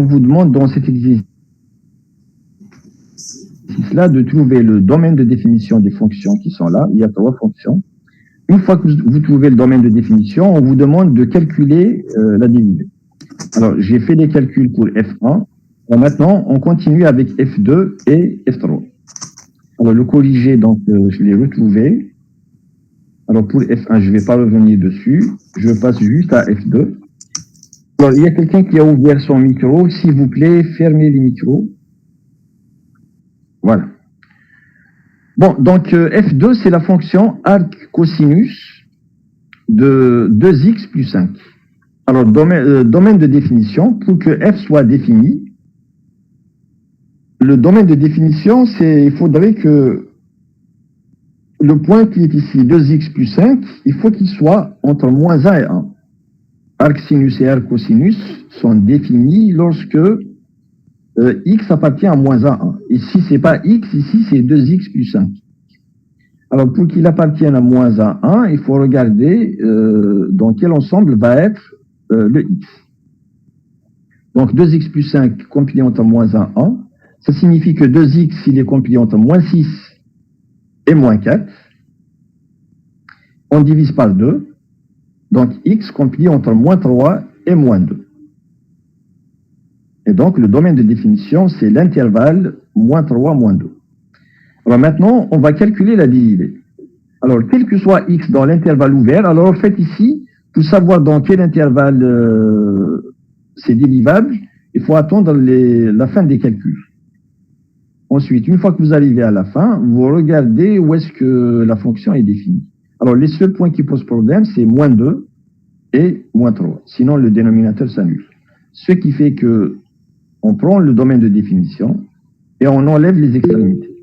vous demande dans cet exercice-là de trouver le domaine de définition des fonctions qui sont là. Il y a 3 fonctions. Une fois que vous trouvez le domaine de définition, on vous demande de calculer la dérivée. Alors, j'ai fait des calculs pour F1. Et maintenant, on continue avec F2 et F3. Alors, le corrigé, donc, je l'ai retrouvé. Alors, pour F1, je ne vais pas revenir dessus. Je passe juste à F2. Alors, il y a quelqu'un qui a ouvert son micro. S'il vous plaît, fermez les micros. Voilà. Bon, donc, F2, c'est la fonction arc cosinus de 2x plus 5. Alors, domaine de définition, pour que f soit défini, le domaine de définition, il faudrait que le point qui est ici, 2x plus 5, il faut qu'il soit entre moins 1 et 1. Arc sinus et arc cosinus sont définis lorsque x appartient à moins 1, 1. Ici, ce n'est pas x, ici, c'est 2x plus 5. Alors, pour qu'il appartienne à moins 1, 1, il faut regarder dans quel ensemble va être le x. Donc, 2x plus 5 compilé entre moins 1, 1. Ça signifie que 2x, il est compilé entre moins 6 et moins 4. On divise par 2. Donc, x compilé entre moins 3 et moins 2. Et donc, le domaine de définition, c'est l'intervalle moins 3, moins 2. Alors maintenant, on va calculer la dérivée. Alors, quel que soit x dans l'intervalle ouvert, alors en fait ici, pour savoir dans quel intervalle c'est dérivable, il faut attendre la fin des calculs. Ensuite, une fois que vous arrivez à la fin, vous regardez où est-ce que la fonction est définie. Alors, les seuls points qui posent problème, c'est moins 2 et moins 3. Sinon, le dénominateur s'annule. Ce qui fait que on prend le domaine de définition et on enlève les extrémités.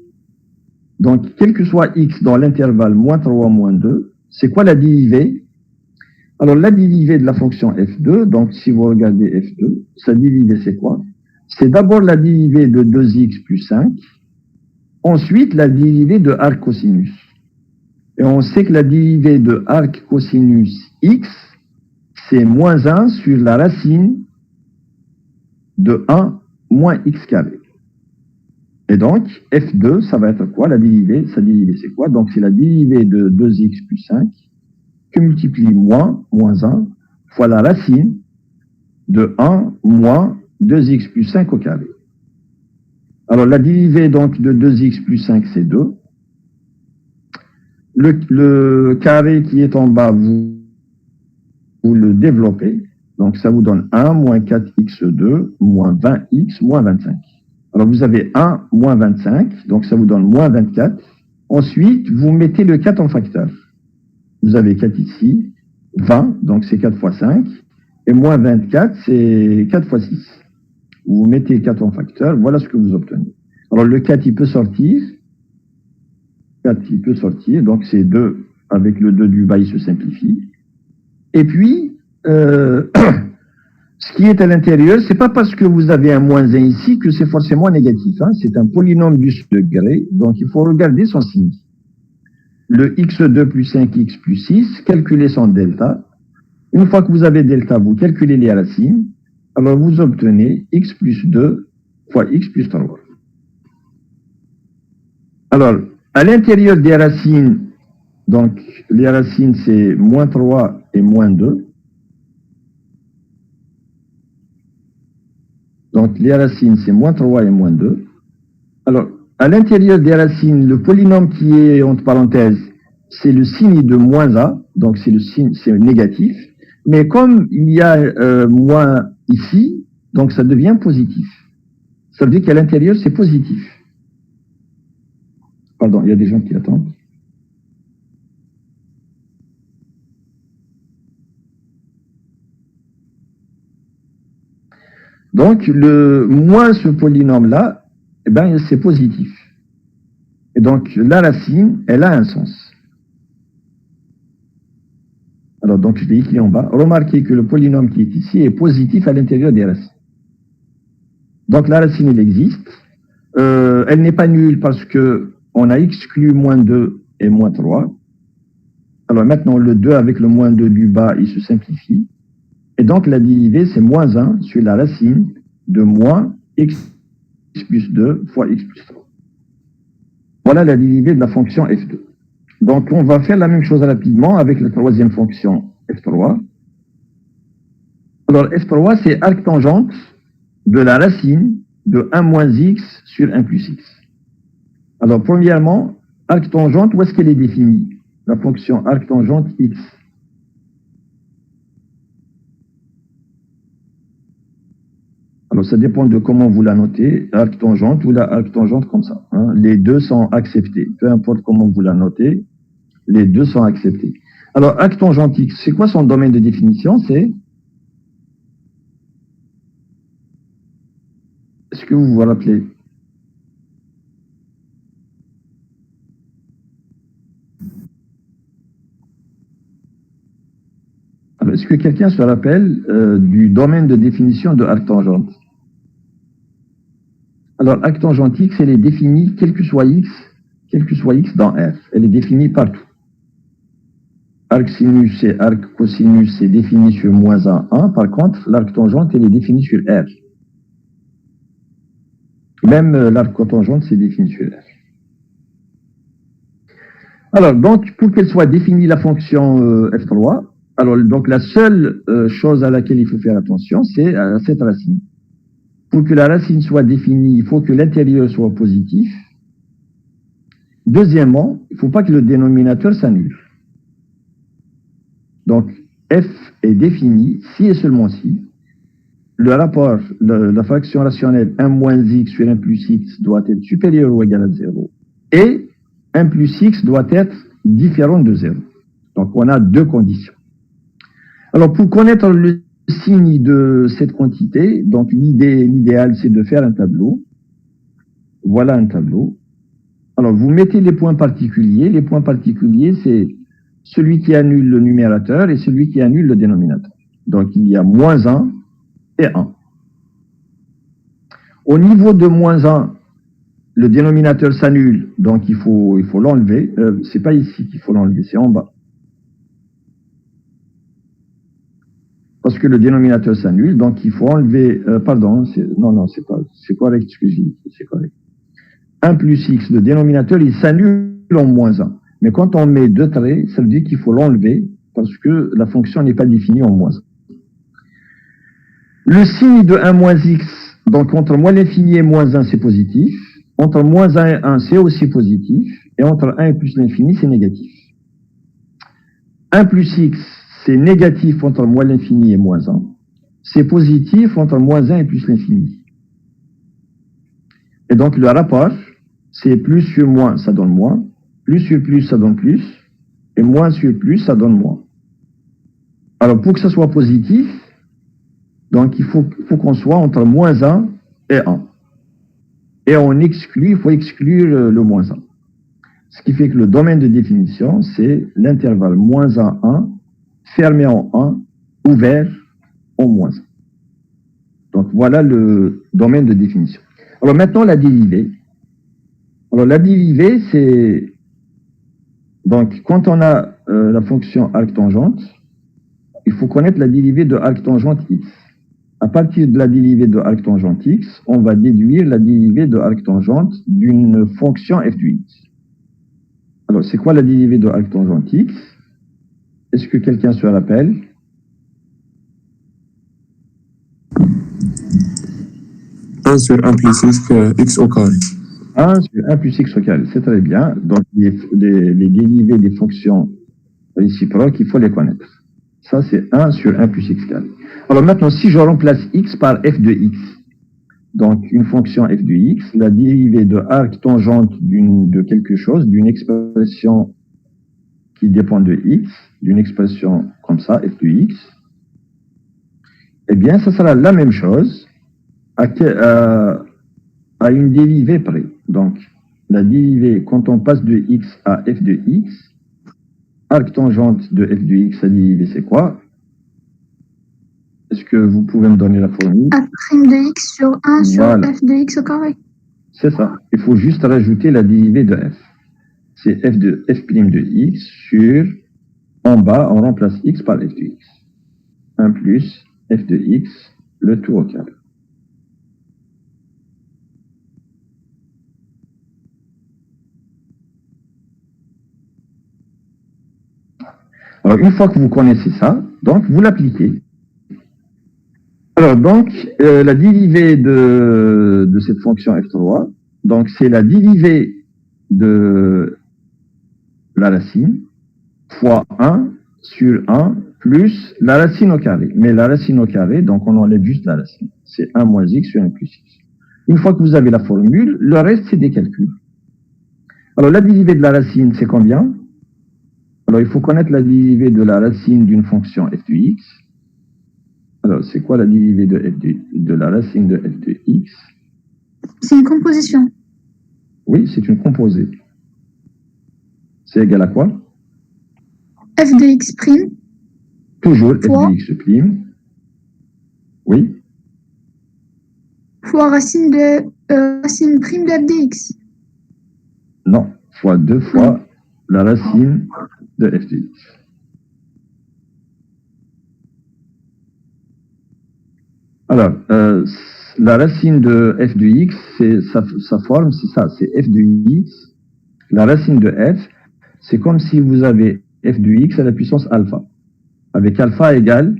Donc, quel que soit x dans l'intervalle moins 3, moins 2, c'est quoi la dérivée? Alors, la dérivée de la fonction f2, donc si vous regardez f2, sa dérivée c'est quoi? C'est d'abord la dérivée de 2x plus 5, ensuite la dérivée de arc cosinus. Et on sait que la dérivée de arc cosinus x, c'est moins 1 sur la racine de 1 moins x carré. Et donc, f2, ça va être quoi la dérivée? Sa dérivée, c'est quoi? Donc, c'est la dérivée de 2x plus 5 que multiplie moins 1 fois la racine de 1 moins 2x plus 5 au carré. Alors, la dérivée donc de 2x plus 5, c'est 2. Le carré qui est en bas, vous le développez. Donc, ça vous donne 1 moins 4x2 moins 20x moins 25. Alors, vous avez 1 moins 25, donc ça vous donne moins 24. Ensuite, vous mettez le 4 en facteur. Vous avez 4 ici, 20, donc c'est 4 fois 5. Et moins 24, c'est 4 fois 6. Vous mettez 4 en facteur, voilà ce que vous obtenez. Alors, le 4, il peut sortir. 4, il peut sortir, donc c'est 2. Avec le 2 du bas, il se simplifie. Et puis, ce qui est à l'intérieur, c'est pas parce que vous avez un moins 1 ici que c'est forcément négatif. Hein. C'est un polynôme du degré, donc il faut regarder son signe. Le x2 plus 5x plus 6, calculez son delta. Une fois que vous avez delta, vous calculez les racines. Alors vous obtenez x plus 2 fois x plus 3. Alors, à l'intérieur des racines, donc les racines c'est moins 3 et moins 2. Donc, les racines, c'est moins 3 et moins 2. Alors, à l'intérieur des racines, le polynôme qui est entre parenthèses, c'est le signe de moins a, donc c'est le signe, c'est négatif. Mais comme il y a moins ici, donc ça devient positif. Ça veut dire qu'à l'intérieur, c'est positif. Pardon, il y a des gens qui attendent. Donc, le moins ce polynôme-là, eh ben, c'est positif. Et donc, la racine, elle a un sens. Alors, donc, je l'ai écrit en bas. Remarquez que le polynôme qui est ici est positif à l'intérieur des racines. Donc, la racine, elle existe. Elle n'est pas nulle parce qu'on a exclu moins 2 et moins 3. Alors, maintenant, le 2 avec le moins 2 du bas, il se simplifie. Et donc, la dérivée, c'est moins 1 sur la racine de moins x plus 2 fois x plus 3. Voilà la dérivée de la fonction f2. Donc, on va faire la même chose rapidement avec la troisième fonction f3. Alors, f3, c'est arctangente de la racine de 1 moins x sur 1 plus x. Alors, premièrement, arctangente, où est-ce qu'elle est définie? La fonction arctangente x. Alors, ça dépend de comment vous la notez, arctangente ou la arctangente comme ça. Hein. Les deux sont acceptés. Peu importe comment vous la notez, les deux sont acceptés. Alors, arctangente x, c'est quoi son domaine de définition? C'est... Est-ce que vous vous rappelez? Alors, est-ce que quelqu'un se rappelle du domaine de définition de arctangente? Alors, arctangente x, elle est définie, quel que soit x dans R. Elle est définie partout. Arc-sinus et arc-cosinus, c'est défini sur moins 1. Par contre, l'arc-tangente, elle est définie sur R. Même l'arc-cotangente, c'est défini sur R. Alors, donc, pour qu'elle soit définie, la fonction f3, alors, donc, la seule chose à laquelle il faut faire attention, c'est à cette racine. Pour que la racine soit définie, il faut que l'intérieur soit positif. Deuxièmement, il ne faut pas que le dénominateur s'annule. Donc, f est défini si et seulement si le rapport, la fraction rationnelle 1 moins x sur 1 plus x doit être supérieur ou égal à 0 et 1 plus x doit être différent de 0. Donc, on a deux conditions. Alors, pour connaître le signe de cette quantité, donc l'idéal, c'est de faire un tableau. Voilà un tableau. Alors, vous mettez les points particuliers. Les points particuliers, c'est celui qui annule le numérateur et celui qui annule le dénominateur. Donc, il y a moins 1 et 1. Au niveau de moins 1, le dénominateur s'annule, donc il faut l'enlever. C'est pas ici qu'il faut l'enlever, c'est en bas. Parce que le dénominateur s'annule, donc il faut enlever... pardon, non, c'est correct ce que j'ai dit, c'est correct. 1 plus x, le dénominateur, il s'annule en moins 1. Mais quand on met deux traits, ça veut dire qu'il faut l'enlever parce que la fonction n'est pas définie en moins 1. Le signe de 1 moins x, donc entre moins l'infini et moins 1, c'est positif. Entre moins 1 et 1, c'est aussi positif. Et entre 1 et plus l'infini, c'est négatif. 1 plus x, c'est négatif entre moins l'infini et moins 1. C'est positif entre moins 1 et plus l'infini. Et donc le rapport, c'est plus sur moins, ça donne moins. Plus sur plus, ça donne plus. Et moins sur plus, ça donne moins. Alors pour que ça soit positif, donc il faut qu'on soit entre moins 1 et 1. Et on exclut, il faut exclure le moins 1. Ce qui fait que le domaine de définition, c'est l'intervalle moins 1, 1, fermé en 1, ouvert en moins 1. Donc voilà le domaine de définition. Alors maintenant la dérivée. Alors la dérivée, c'est... Donc quand on a la fonction arctangente, il faut connaître la dérivée de arctangente x. À partir de la dérivée de arctangente x, on va déduire la dérivée de arctangente d'une fonction f de x. Alors, c'est quoi la dérivée de arctangente x? Est-ce que quelqu'un se rappelle? Un sur 1 plus x au carré. 1 sur 1 plus x au carré, c'est très bien. Donc, les dérivées des fonctions réciproques, il faut les connaître. Ça, c'est 1 sur 1 plus x carré. Alors maintenant, si je remplace x par f de x, donc une fonction f de x, la dérivée de arctangente de quelque chose, d'une expression qui dépend de x, d'une expression comme ça, f de x, eh bien, ça sera la même chose à une dérivée près. Donc, la dérivée, quand on passe de x à f de x, arctangente de f de x, sa dérivée, c'est quoi? Est-ce que vous pouvez me donner la formule? A' de x sur 1 sur Voilà. f de x au carré. C'est ça. Il faut juste rajouter la dérivée de f. C'est f de x sur, en bas, on remplace x par f de x. 1 plus f de x, le tout au carré. Alors, une fois que vous connaissez ça, donc vous l'appliquez. Alors, donc, la dérivée de cette fonction f3, donc c'est la dérivée de la racine fois 1 sur 1 plus la racine au carré. Mais la racine au carré, donc on enlève juste la racine. C'est 1 moins x sur 1 plus x. Une fois que vous avez la formule, le reste, c'est des calculs. Alors, la dérivée de la racine, c'est combien? Alors, il faut connaître la dérivée de la racine d'une fonction f de x. Alors, c'est quoi la dérivée de la racine de f de x? C'est une composition. Oui, c'est une composée. C'est égal à quoi? F de x prime Toujours f fois de x prime. Oui, fois racine prime de f de x. non, fois 2 fois la racine de f de x. Alors, la racine de f de x, sa forme, c'est ça, c'est f de x. La racine de f, c'est comme si vous avez f de x à la puissance alpha, avec alpha égale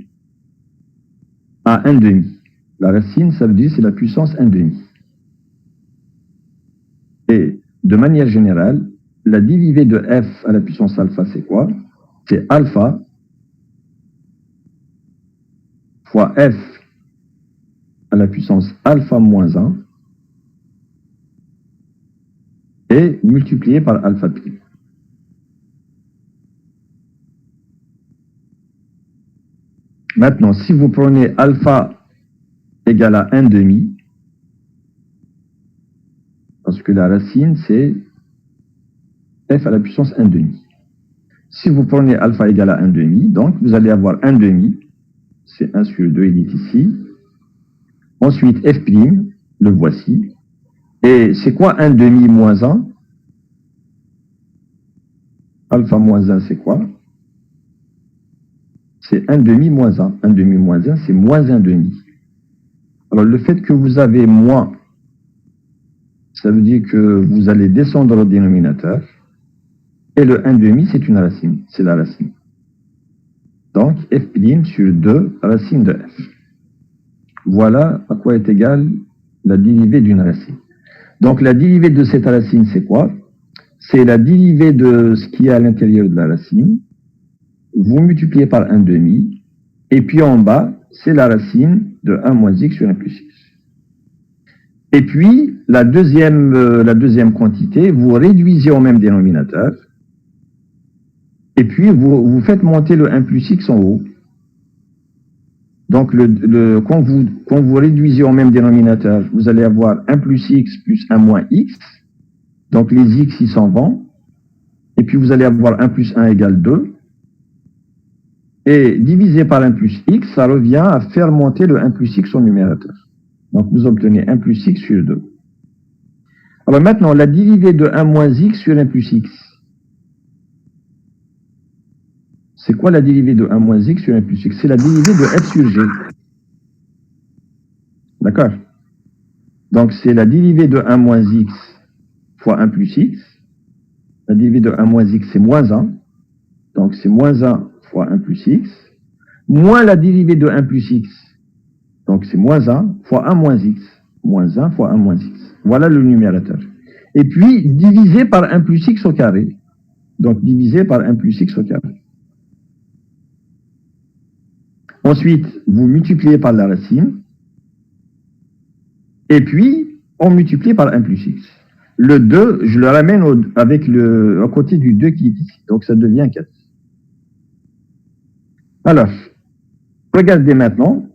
à 1 demi. La racine, ça veut dire c'est la puissance 1 demi. Et de manière générale, la dérivée de f à la puissance alpha, c'est quoi? C'est alpha fois f à la puissance alpha moins 1 et multiplié par alpha prime. Maintenant, si vous prenez alpha égale à 1 demi, parce que la racine, c'est f à la puissance 1 demi. Si vous prenez alpha égale à 1 demi, donc vous allez avoir 1 demi, c'est 1 sur 2, il est ici. Ensuite, f', le voici. Et c'est quoi 1 demi moins 1? Alpha moins 1, c'est quoi? C'est 1 demi moins 1. 1 demi moins 1, c'est moins 1 demi. Alors, le fait que vous avez moins, ça veut dire que vous allez descendre au dénominateur. Et le 1 demi, c'est une racine. C'est la racine. Donc, f' sur 2, racine de f. Voilà à quoi est égale la dérivée d'une racine. Donc, la dérivée de cette racine, c'est quoi? C'est la dérivée de ce qui est à l'intérieur de la racine. Vous multipliez par 1 demi. Et puis en bas, c'est la racine de 1 moins x sur 1 plus x. Et puis, la deuxième quantité, vous réduisez au même dénominateur. Et puis, vous faites monter le 1 plus x en haut. Donc, quand vous réduisez au même dénominateur, vous allez avoir 1 plus x plus 1 moins x. Donc, les x, ils s'en vont. Et puis, vous allez avoir 1 plus 1 égale 2. Et divisé par 1 plus x, ça revient à faire monter le 1 plus x au numérateur. Donc, vous obtenez 1 plus x sur 2. Alors maintenant, la dérivée de 1 moins x sur 1 plus x. C'est quoi la dérivée de 1 moins x sur 1 plus x? C'est la dérivée de f sur g. D'accord? Donc, c'est la dérivée de 1 moins x fois 1 plus x. La dérivée de 1 moins x, c'est moins 1. Donc, c'est moins 1 fois 1 plus x. Moins la dérivée de 1 plus x. Donc, c'est moins 1 fois 1 moins x. Moins 1 fois 1 moins x. Voilà le numérateur. Et puis, divisé par 1 plus x au carré. Donc, divisé par 1 plus x au carré. Ensuite, vous multipliez par la racine. Et puis, on multiplie par 1 plus x. Le 2, je le ramène à côté du 2 qui est ici. Donc, ça devient 4. Alors, regardez maintenant.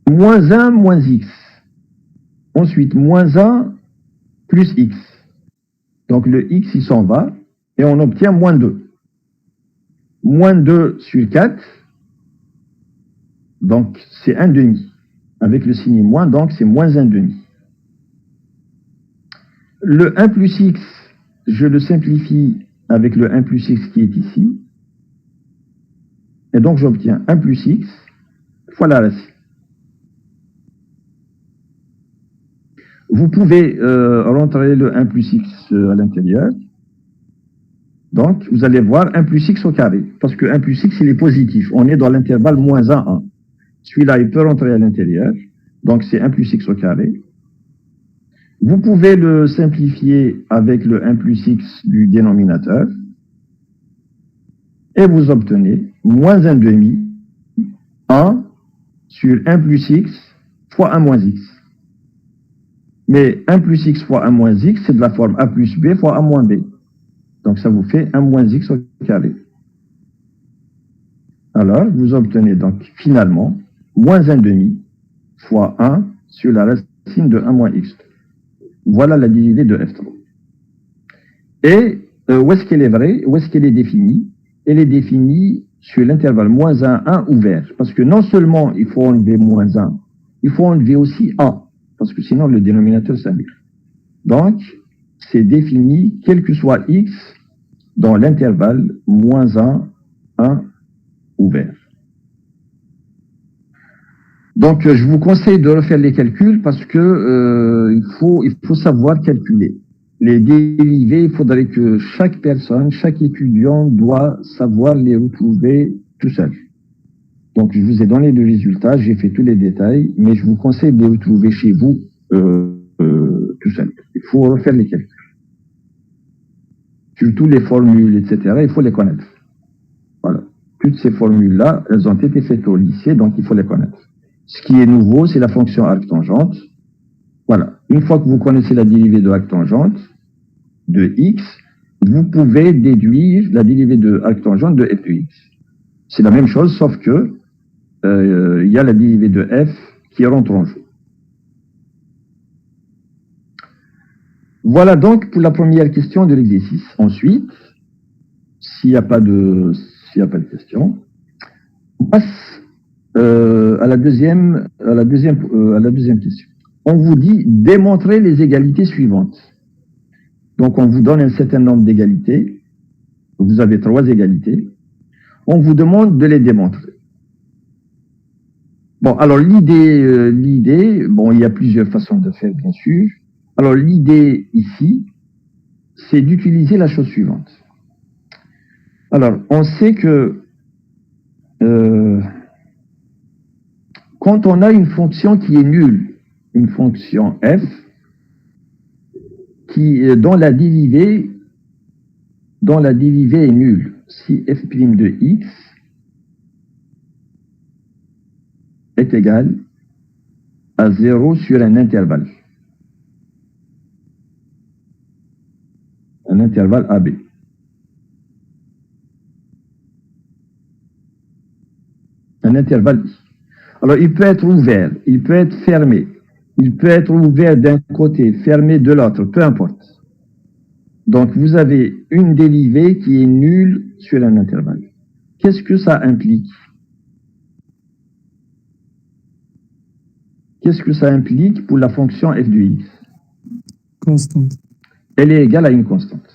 Moins 1 moins x. Ensuite, moins 1 plus x. Donc, le x, il s'en va. Et on obtient moins 2. Moins 2 sur 4. Donc, c'est 1 demi. Avec le signe moins, donc c'est moins 1 demi. Le 1 plus x, je le simplifie avec le 1 plus x qui est ici. Et donc, j'obtiens 1 plus x fois la racine. Vous pouvez rentrer le 1 plus x à l'intérieur. Donc, vous allez voir 1 plus x au carré, parce que 1 plus x, il est positif. On est dans l'intervalle moins 1, 1. Celui-là, il peut rentrer à l'intérieur. Donc, c'est 1 plus x au carré. Vous pouvez le simplifier avec le 1 plus x du dénominateur. Et vous obtenez moins 1 demi, 1 sur 1 plus x fois 1 moins x. Mais 1 plus x fois 1 moins x, c'est de la forme a plus b fois a moins b. Donc, ça vous fait 1 moins x au carré. Alors, vous obtenez donc finalement moins 1 demi fois 1 sur la racine de 1 moins x. Voilà la dérivée de f3. Et où est-ce qu'elle est vraie? Où est-ce qu'elle est définie? Elle est définie sur l'intervalle moins 1, 1 ouvert. Parce que non seulement il faut enlever moins 1, il faut enlever aussi 1. Parce que sinon le dénominateur s'annule. Donc, c'est défini quel que soit x dans l'intervalle moins 1, 1 ouvert. Donc, je vous conseille de refaire les calculs parce que il faut savoir calculer. Les dérivés, il faudrait que chaque personne, chaque étudiant doit savoir les retrouver tout seul. Donc, je vous ai donné le résultat, j'ai fait tous les détails, mais je vous conseille de les retrouver chez vous tout seul. Il faut refaire les calculs. Surtout les formules, etc., il faut les connaître. Voilà. Toutes ces formules-là, elles ont été faites au lycée, donc il faut les connaître. Ce qui est nouveau, c'est la fonction arc-tangente. Voilà. Une fois que vous connaissez la dérivée de arc-tangente de x, vous pouvez déduire la dérivée de arc-tangente de f de x. C'est la même chose, sauf que il y a la dérivée de f qui rentre en jeu. Voilà donc pour la première question de l'exercice. Ensuite, s'il n'y a pas de question, on passe à la deuxième question. On vous dit démontrer les égalités suivantes. Donc on vous donne un certain nombre d'égalités. Vous avez 3 égalités. On vous demande de les démontrer. Bon, alors l'idée, bon, il y a plusieurs façons de faire, bien sûr. Alors l'idée ici, c'est d'utiliser la chose suivante. Alors, on sait que quand on a une fonction qui est nulle, une fonction f, dont la dérivée est nulle, si f' de x est égal à 0 sur un intervalle AB. Un intervalle I. Alors, il peut être ouvert, il peut être fermé, il peut être ouvert d'un côté, fermé de l'autre, peu importe. Donc, vous avez une dérivée qui est nulle sur un intervalle. Qu'est-ce que ça implique? Qu'est-ce que ça implique pour la fonction f de x? Constante. Elle est égale à une constante.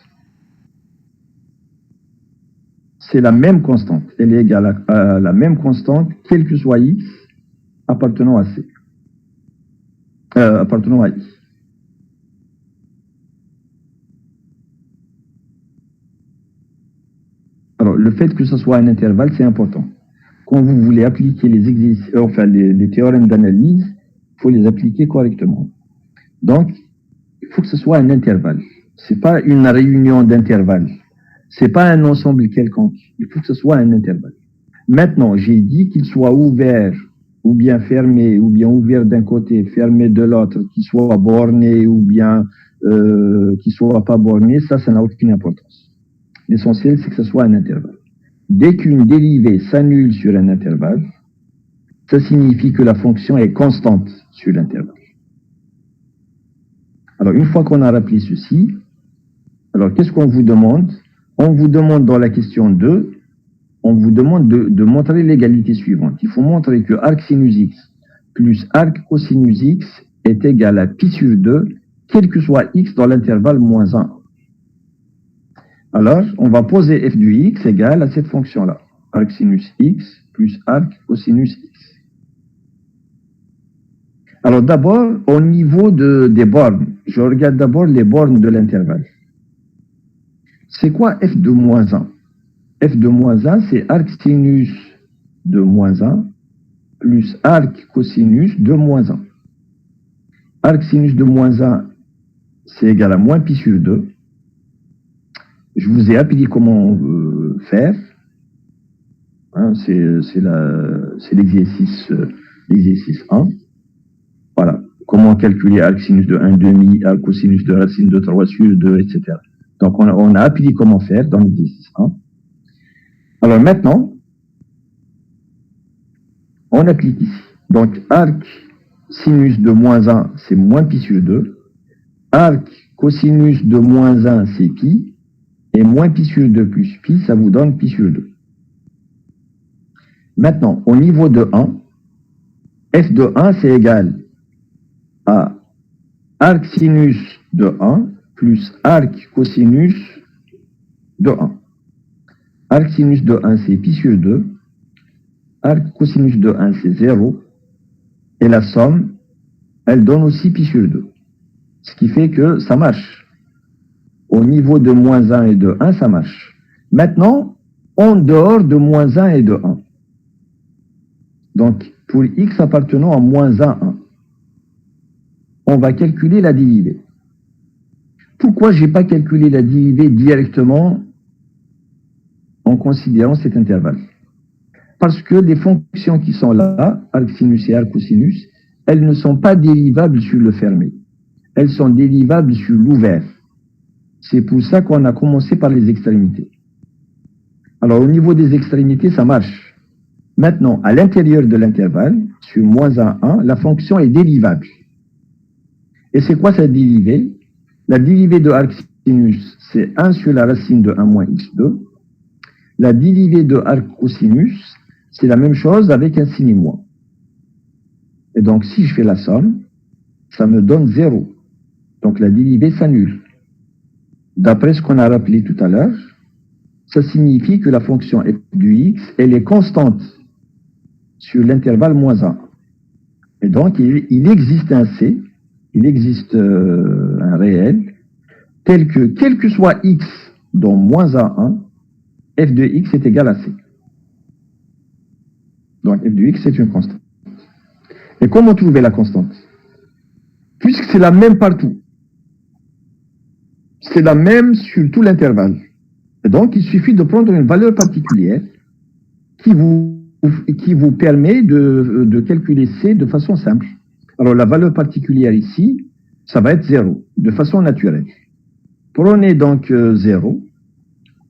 C'est la même constante. Elle est égale à la même constante, quel que soit x, appartenant à C. Appartenant à I. Alors, le fait que ce soit un intervalle, c'est important. Quand vous voulez appliquer les théorèmes d'analyse, il faut les appliquer correctement. Donc, il faut que ce soit un intervalle. Ce n'est pas une réunion d'intervalles. Ce n'est pas un ensemble quelconque. Il faut que ce soit un intervalle. Maintenant, j'ai dit qu'il soit ouvert ou bien fermé, ou bien ouvert d'un côté, fermé de l'autre, qu'il soit borné ou bien qu'il ne soit pas borné, ça n'a aucune importance. L'essentiel, c'est que ce soit un intervalle. Dès qu'une dérivée s'annule sur un intervalle, ça signifie que la fonction est constante sur l'intervalle. Alors, une fois qu'on a rappelé ceci, alors qu'est-ce qu'on vous demande? On vous demande dans la question 2, on vous demande de montrer l'égalité suivante. Il faut montrer que arc sinus x plus arc cosinus x est égal à pi sur 2, quel que soit x dans l'intervalle moins 1. Alors, on va poser f de x égale à cette fonction-là. Arc sinus x plus arc cosinus x. Alors d'abord, au niveau des bornes, je regarde d'abord les bornes de l'intervalle. C'est quoi f de moins 1? F de moins 1, c'est arc sinus de moins 1 plus arc cosinus de moins 1. Arc sinus de moins 1, c'est égal à moins pi sur 2. Je vous ai appris comment faire. Hein, c'est l'exercice 1. Voilà. Comment calculer arc sinus de 1 demi, arc cosinus de racine de 3 sur 2, etc. Donc, on a appris comment faire dans l'exercice 1. Alors maintenant, on applique ici. Donc, arc sinus de moins 1, c'est moins pi sur 2. Arc cosinus de moins 1, c'est pi. Et moins pi sur 2 plus pi, ça vous donne pi sur 2. Maintenant, au niveau de 1, f de 1, c'est égal à arc sinus de 1 plus arc cosinus de 1. Arc sinus de 1, c'est pi sur 2. Arc cosinus de 1, c'est 0. Et la somme, elle donne aussi pi sur 2. Ce qui fait que ça marche. Au niveau de moins 1 et de 1, ça marche. Maintenant, en dehors de moins 1 et de 1. Donc, pour x appartenant à moins 1, 1, on va calculer la dérivée. Pourquoi je n'ai pas calculé la dérivée directement en considérant cet intervalle? Parce que les fonctions qui sont là, arc sinus et arc cosinus, elles ne sont pas dérivables sur le fermé. Elles sont dérivables sur l'ouvert. C'est pour ça qu'on a commencé par les extrémités. Alors, au niveau des extrémités, ça marche. Maintenant, à l'intérieur de l'intervalle, sur moins 1, 1, la fonction est dérivable. Et c'est quoi cette dérivée? La dérivée de arc sinus, c'est 1 sur la racine de 1 moins x2. La dérivée de arc cosinus, c'est la même chose avec un signe moins. Et donc, si je fais la somme, ça me donne 0. Donc, la dérivée s'annule. D'après ce qu'on a rappelé tout à l'heure, ça signifie que la fonction f de x, elle est constante sur l'intervalle moins 1. Et donc, il existe un c, il existe un réel, tel que, quel que soit x dans moins 1, 1, f de x est égal à c. Donc, f de x, c'est une constante. Et comment trouver la constante? Puisque c'est la même partout. C'est la même sur tout l'intervalle. Et donc, il suffit de prendre une valeur particulière qui vous permet de calculer C de façon simple. Alors, la valeur particulière ici, ça va être 0, de façon naturelle. Prenez donc 0.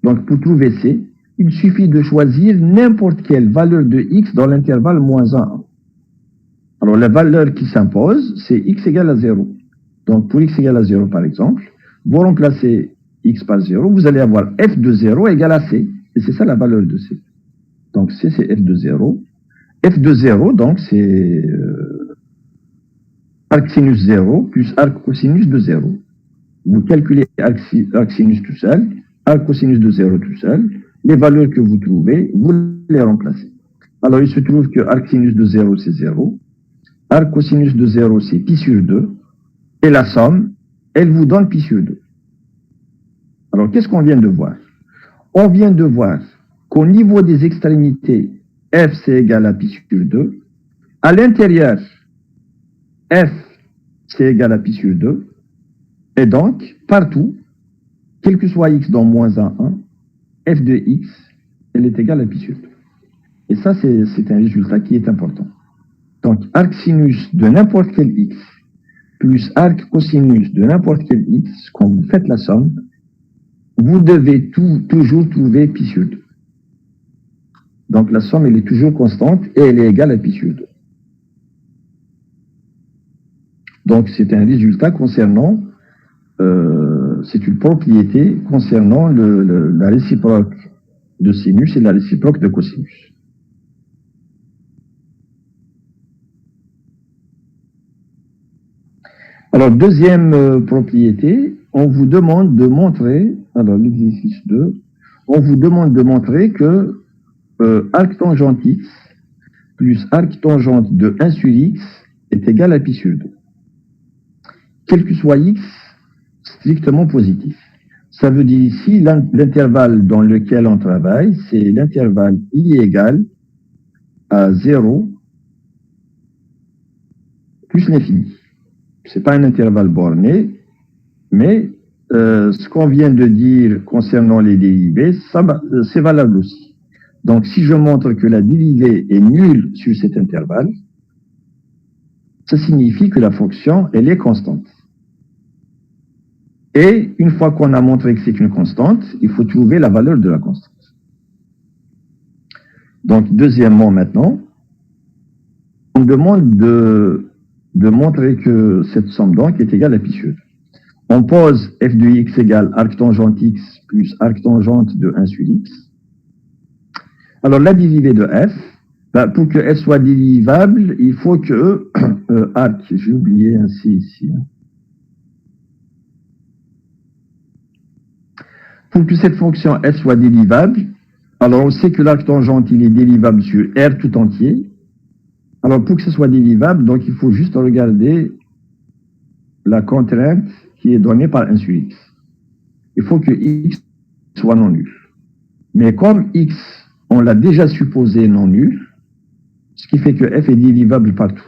Donc, pour trouver C, il suffit de choisir n'importe quelle valeur de x dans l'intervalle moins 1, 1. Alors, la valeur qui s'impose, c'est x égale à 0. Donc, pour x égale à 0, par exemple, vous remplacez x par 0, vous allez avoir f de 0 égale à c. Et c'est ça la valeur de c. Donc, c, c'est f de 0. F de 0, donc, c'est arc sinus 0 plus arc cosinus de 0. Vous calculez arc sinus tout seul, arc cosinus de 0 tout seul. Les valeurs que vous trouvez, vous les remplacez. Alors, il se trouve que arc sinus de 0, c'est 0. Arc cosinus de 0, c'est pi sur 2. Et la somme, elle vous donne pi sur 2. Alors, qu'est-ce qu'on vient de voir? On vient de voir qu'au niveau des extrémités, f, c'est égal à pi sur 2. À l'intérieur, f, c'est égal à pi sur 2. Et donc, partout, quel que soit x dans moins 1, 1, f de x, elle est égale à pi sur 2. Et ça, c'est un résultat qui est important. Donc, arc sinus de n'importe quel x, plus arc cosinus de n'importe quel x, quand vous faites la somme, vous devez toujours trouver pi sur 2. Donc, la somme, elle est toujours constante et elle est égale à pi sur 2. Donc, c'est un résultat concernant, c'est une propriété concernant la réciproque de sinus et la réciproque de cosinus. Alors, deuxième propriété, on vous demande de montrer, alors l'exercice 2, on vous demande de montrer que arc tangente x plus arc tangente de 1 sur x est égal à pi sur 2. Quel que soit x, strictement positif. Ça veut dire ici, l'intervalle dans lequel on travaille, c'est l'intervalle I égale à 0 plus l'infini. Ce n'est pas un intervalle borné, mais ce qu'on vient de dire concernant les dérivés, c'est valable aussi. Donc, si je montre que la dérivée est nulle sur cet intervalle, ça signifie que la fonction, elle est constante. Et une fois qu'on a montré que c'est une constante, il faut trouver la valeur de la constante. Donc, deuxièmement, maintenant, on me demande de montrer que cette somme donc est égale à pi sur 2. On pose f de x égale arctangente x plus arctangente de 1 sur x. Alors, la dérivée de f, pour qu'elle soit dérivable, il faut que arc, j'ai oublié un c ici. Pour que cette fonction f soit dérivable, alors on sait que l'arctangente, il est dérivable sur R tout entier. Alors pour que ce soit dérivable, donc il faut juste regarder la contrainte qui est donnée par 1 sur x. Il faut que x soit non nul. Mais comme x, on l'a déjà supposé non nul, ce qui fait que f est dérivable partout.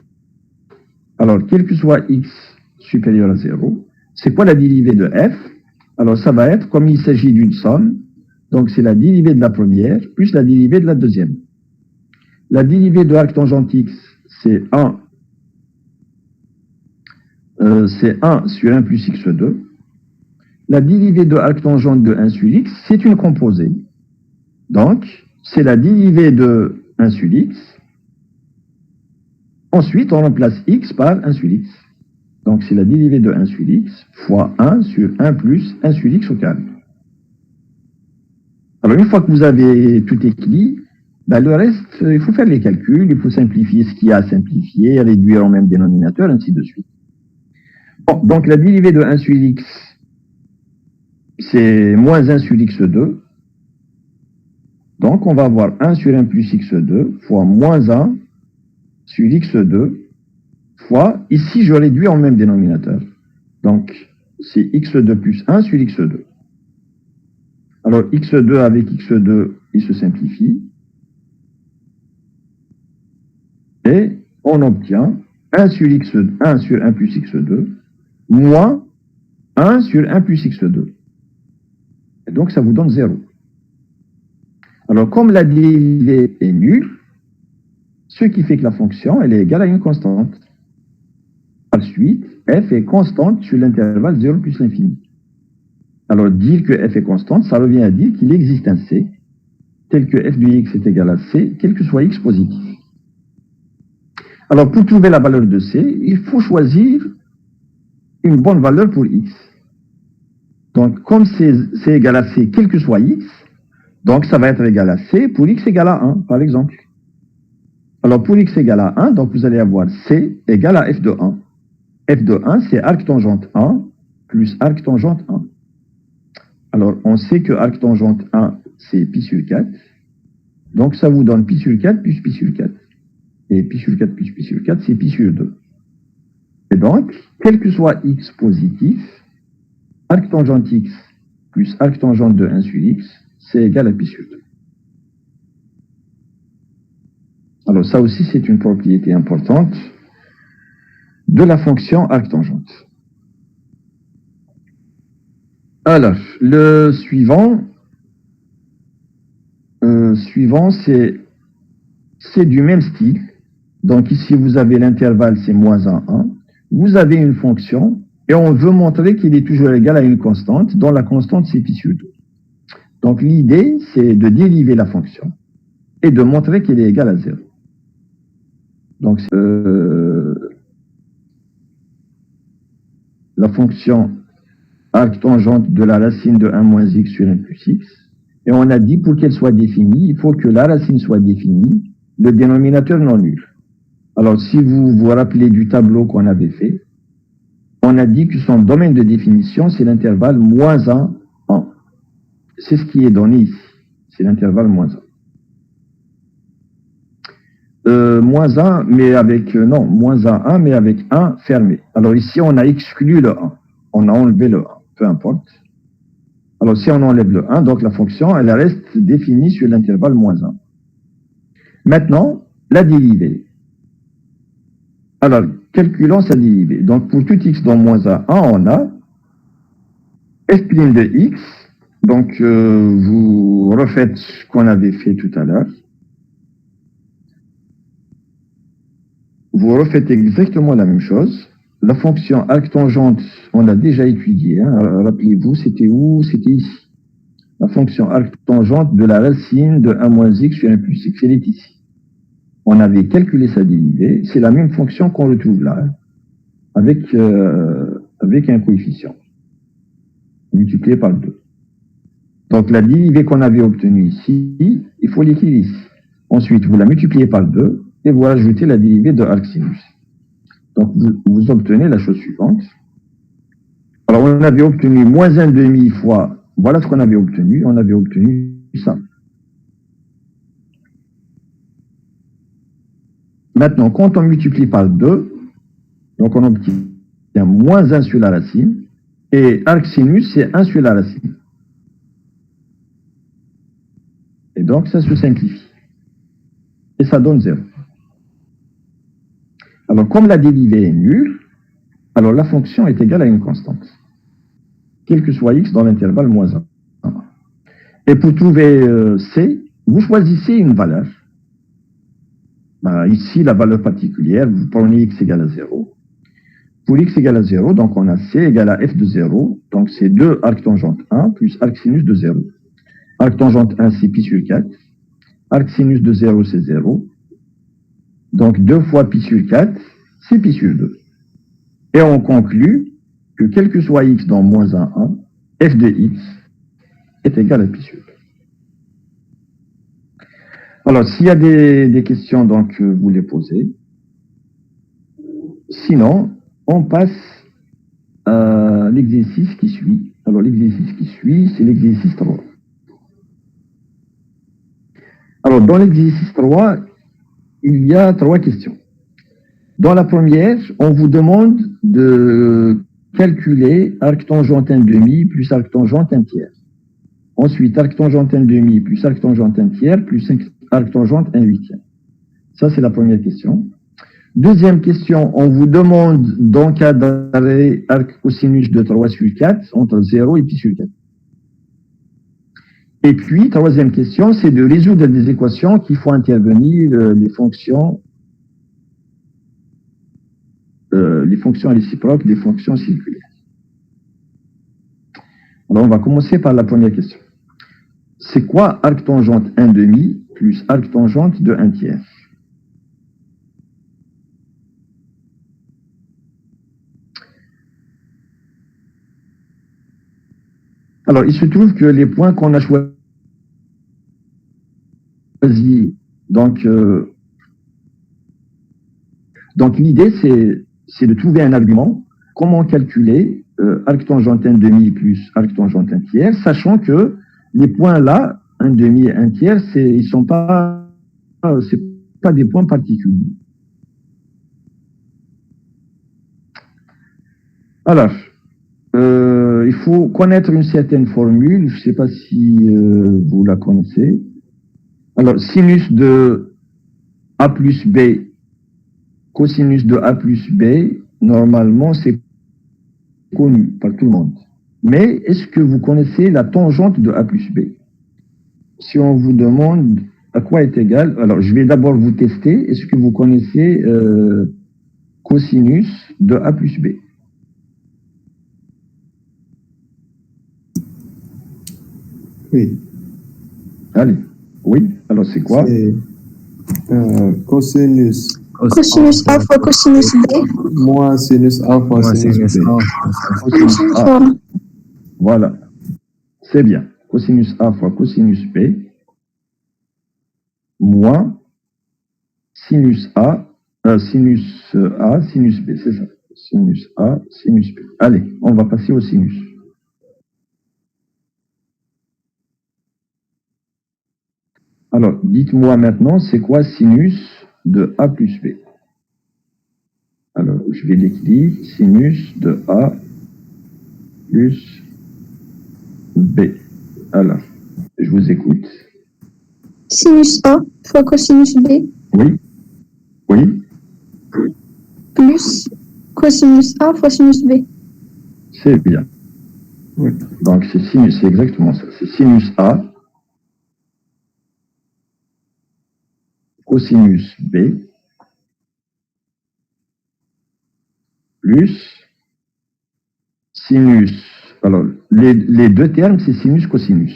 Alors, quel que soit x supérieur à 0, c'est quoi la dérivée de f? Alors, ça va être, comme il s'agit d'une somme, donc c'est la dérivée de la première plus la dérivée de la deuxième. La dérivée de arctangente x, c'est 1 sur 1 plus x2. La dérivée de arctangente de 1 sur x, c'est une composée. Donc, c'est la dérivée de 1 sur x. Ensuite, on remplace x par 1 sur x. Donc, c'est la dérivée de 1 sur x fois 1 sur 1 plus 1 sur x au carré. Alors, une fois que vous avez tout écrit, le reste, il faut faire les calculs, il faut simplifier ce qu'il y a à simplifier, réduire au même dénominateur, ainsi de suite. Bon, donc, la dérivée de 1 sur x, c'est moins 1 sur x2. Donc, on va avoir 1 sur 1 plus x2 fois moins 1 sur x2 fois, ici, je réduis en même dénominateur. Donc, c'est x2 plus 1 sur x2. Alors, x2 avec x2, il se simplifie. Et on obtient 1 sur 1 plus x2 moins 1 sur 1 plus x2. Et donc, ça vous donne 0. Alors, comme la dérivée est nulle, ce qui fait que la fonction, elle est égale à une constante. Ensuite, f est constante sur l'intervalle 0 plus l'infini. Alors, dire que f est constante, ça revient à dire qu'il existe un c, tel que f de x est égal à c, quel que soit x positif. Alors, pour trouver la valeur de c, il faut choisir une bonne valeur pour x. Donc, comme c'est égal à c, quel que soit x, donc ça va être égal à c pour x égale à 1, par exemple. Alors, pour x égale à 1, donc vous allez avoir c égale à f de 1. f de 1, c'est arctangente 1 plus arctangente 1. Alors, on sait que arctangente 1, c'est pi sur 4. Donc, ça vous donne pi sur 4 plus pi sur 4. Et pi sur 4 plus pi sur 4, c'est pi sur 2. Et donc, quel que soit x positif, arctangente x plus arctangente de 1 sur x, c'est égal à pi sur 2. Alors, ça aussi, c'est une propriété importante de la fonction arctangente. Alors, le suivant, c'est du même style. Donc ici, vous avez l'intervalle, c'est moins 1, 1. Vous avez une fonction, et on veut montrer qu'il est toujours égal à une constante, dont la constante, c'est pi sur 2. Donc l'idée, c'est de dériver la fonction, et de montrer qu'elle est égale à 0. Donc, la fonction arctangente de la racine de 1 moins x sur 1 plus x. Et on a dit, pour qu'elle soit définie, il faut que la racine soit définie, le dénominateur non nul. Alors, si vous vous rappelez du tableau qu'on avait fait, on a dit que son domaine de définition, c'est l'intervalle moins 1, 1. C'est ce qui est donné ici. C'est l'intervalle moins 1. Moins 1, mais avec, moins 1, 1, mais avec 1 fermé. Alors ici, on a exclu le 1. On a enlevé le 1. Peu importe. Alors, si on enlève le 1, donc la fonction, elle reste définie sur l'intervalle moins 1. Maintenant, la dérivée. Alors, calculons sa dérivée. Donc, pour tout x dans moins 1, on a f' de x. Donc, vous refaites ce qu'on avait fait tout à l'heure. Vous refaites exactement la même chose. La fonction arctangente, on l'a déjà étudiée. Hein. Rappelez-vous, c'était où? C'était ici. La fonction arctangente de la racine de 1 moins x sur 1 plus x, elle est ici. On avait calculé sa dérivée. C'est la même fonction qu'on retrouve là, hein, avec un coefficient multiplié par 2. Donc la dérivée qu'on avait obtenue ici, il faut l'écrire ici. Ensuite, vous la multipliez par 2 et vous rajoutez la dérivée de arcsinus. Donc vous obtenez la chose suivante. Alors on avait obtenu moins 1/2 fois, voilà ce qu'on avait obtenu, on avait obtenu ça. Maintenant, quand on multiplie par 2, donc on obtient moins 1 sur la racine, et arcsinus, c'est 1 sur la racine. Et donc, ça se simplifie. Et ça donne 0. Alors, comme la dérivée est nulle, alors la fonction est égale à une constante, quel que soit x dans l'intervalle moins 1. Et pour trouver c, vous choisissez une valeur. Ici, la valeur particulière, vous prenez x égale à 0. Pour x égale à 0, donc on a c égale à f de 0. Donc c'est 2 arctangente 1 plus arcsinus de 0. Arctangente 1, c'est pi sur 4. Arcsinus de 0, c'est 0. Donc 2 fois pi sur 4, c'est pi sur 2. Et on conclut que quel que soit x dans moins 1, 1, f de x est égal à pi sur 2. Alors, s'il y a des questions, donc, vous les posez. Sinon, on passe à l'exercice qui suit. Alors, l'exercice qui suit, c'est l'exercice 3. Alors, dans l'exercice 3, il y a 3 questions. Dans la première, on vous demande de calculer arctangente 1/2 plus arctangente 1/3. Ensuite, arctangente 1/2 plus arctangente 1/3 plus arctangente 1/8. Ça, c'est la première question. Deuxième question, on vous demande d'encadrer arc cosinus de 3 sur 4 entre 0 et pi sur 4. Et puis, troisième question, c'est de résoudre des équations qui font intervenir les fonctions réciproques des fonctions circulaires. Alors, on va commencer par la première question. C'est quoi arctangente 1/2 plus arctangente de 1/3? Alors, il se trouve que les points qu'on a choisis, donc l'idée, c'est de trouver un argument, comment calculer arctangente 1/2 plus arctangente 1/3, sachant que les points là, 1/2 et 1/3, ils sont pas, c'est pas des points particuliers. Alors, il faut connaître une certaine formule, je ne sais pas si vous la connaissez. Alors, sinus de A plus B, cosinus de A plus B, normalement, c'est connu par tout le monde. Mais est-ce que vous connaissez la tangente de A plus B? Si on vous demande à quoi est égal, alors je vais d'abord vous tester, est-ce que vous connaissez cosinus de A plus B? Oui. Allez, oui, alors c'est quoi? C'est cosinus Cosinus A fois cosinus B. moins sinus A fois Moi, sinus sinus B. A. Cosinus A. Voilà. Voilà, c'est bien. Cosinus A fois cosinus B moins sinus A, sinus B, c'est ça. Sinus A, sinus B. Allez, on va passer au sinus. Alors, dites-moi maintenant, c'est quoi sinus de A plus B? Alors, je vais l'écrire, sinus de A plus B. Alors, je vous écoute. Sinus A fois cosinus B Oui, oui, plus cosinus A fois sinus B. c'est bien. Oui. Donc, c'est exactement ça. C'est sinus A, cosinus B, plus sinus. Alors, les deux termes, c'est sinus, cosinus.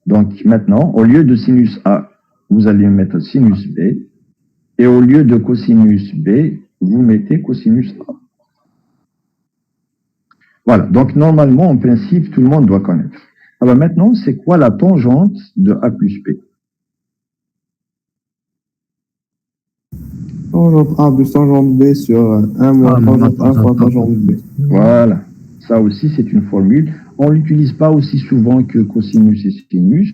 Donc, maintenant, au lieu de sinus A, vous allez mettre sinus B, et au lieu de cosinus B, vous mettez cosinus A. Voilà. Donc, normalement, en principe, tout le monde doit connaître. Alors maintenant, c'est quoi la tangente de A plus B? Tangente A plus tangente B sur 1 moins tangente A fois tangente B. Voilà. Ça aussi, c'est une formule. On ne l'utilise pas aussi souvent que cosinus et sinus,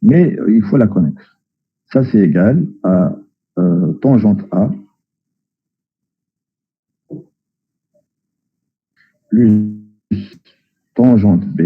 mais il faut la connaître. Ça, c'est égal à tangente A plus tangente B